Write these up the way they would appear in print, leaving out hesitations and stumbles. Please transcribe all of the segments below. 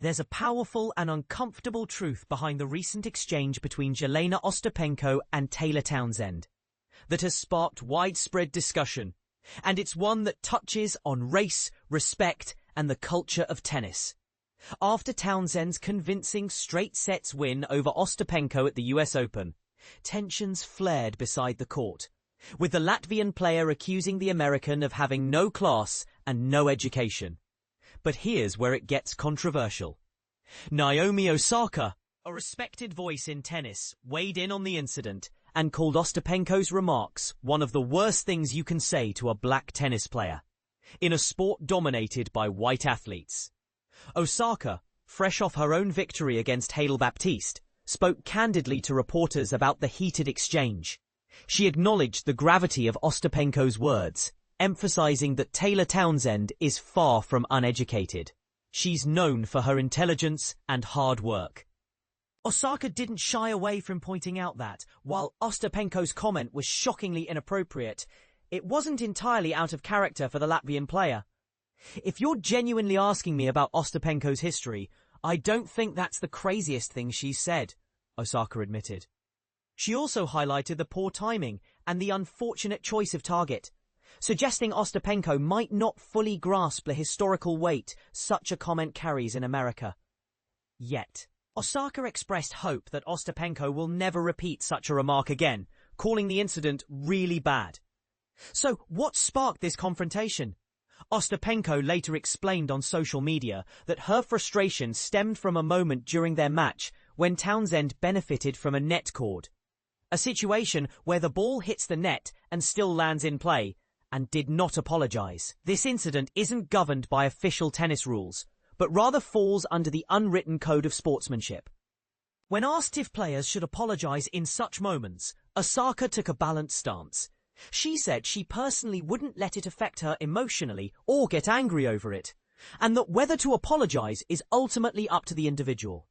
There's a powerful and uncomfortable truth behind the recent exchange between Jelena Ostapenko and Taylor Townsend that has sparked widespread discussion, and it's one that touches on race, respect, and the culture of tennis. After Townsend's convincing straight sets win over Ostapenko at the US Open, tensions flared beside the court, with the Latvian player accusing the American of having no class and no education. But here's where it gets controversial. Naomi Osaka, a respected voice in tennis, weighed in on the incident and called Ostapenko's remarks one of the worst things you can say to a black tennis player in a sport dominated by white athletes. Osaka, fresh off her own victory against Haile Baptiste, spoke candidly to reporters about the heated exchange. She acknowledged the gravity of Ostapenko's words, emphasizing that Taylor Townsend is far from uneducated. She's known for her intelligence and hard work. Osaka didn't shy away from pointing out that, while Ostapenko's comment was shockingly inappropriate, it wasn't entirely out of character for the Latvian player. If you're genuinely asking me about Ostapenko's history, I don't think that's the craziest thing she's said, Osaka admitted. She also highlighted the poor timing and the unfortunate choice of target, suggesting Ostapenko might not fully grasp the historical weight such a comment carries in America. Yet, Osaka expressed hope that Ostapenko will never repeat such a remark again, calling the incident really bad. So, what sparked this confrontation? Ostapenko later explained on social media that her frustration stemmed from a moment during their match when Townsend benefited from a net cord, a situation where the ball hits the net and still lands in play, and did not apologize. This incident isn't governed by official tennis rules, but rather falls under the unwritten code of sportsmanship. When asked if players should apologize in such moments, Osaka took a balanced stance. She said she personally wouldn't let it affect her emotionally or get angry over it, and that whether to apologize is ultimately up to the individual.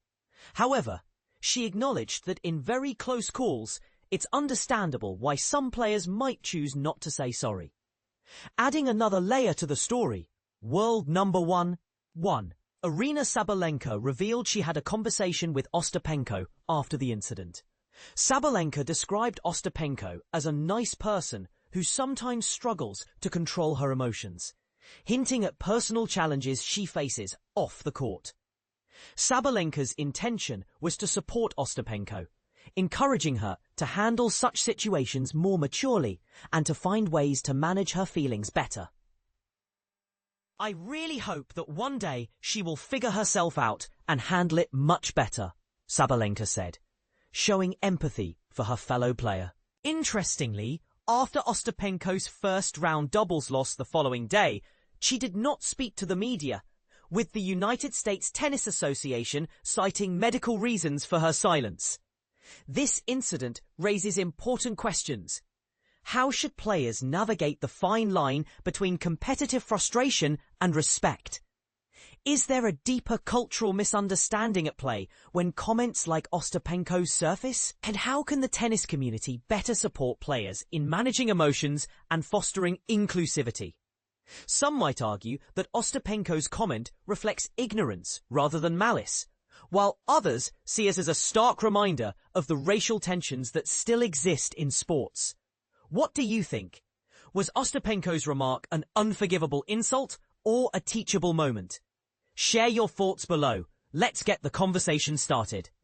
However, she acknowledged that in very close calls, it's understandable why some players might choose not to say sorry. Adding another layer to the story, world number one, Aryna Sabalenka revealed she had a conversation with Ostapenko after the incident. Sabalenka described Ostapenko as a nice person who sometimes struggles to control her emotions, hinting at personal challenges she faces off the court. Sabalenka's intention was to support Ostapenko, encouraging her to handle such situations more maturely and to find ways to manage her feelings better. I really hope that one day she will figure herself out and handle it much better, Sabalenka said, showing empathy for her fellow player. Interestingly, after Ostapenko's first-round doubles loss the following day, she did not speak to the media, with the United States Tennis Association citing medical reasons for her silence. This incident raises important questions. How should players navigate the fine line between competitive frustration and respect? Is there a deeper cultural misunderstanding at play when comments like Ostapenko's surface? And how can the tennis community better support players in managing emotions and fostering inclusivity? Some might argue that Ostapenko's comment reflects ignorance rather than malice, while others see it as a stark reminder of the racial tensions that still exist in sports. What do you think? Was Ostapenko's remark an unforgivable insult or a teachable moment? Share your thoughts below. Let's get the conversation started.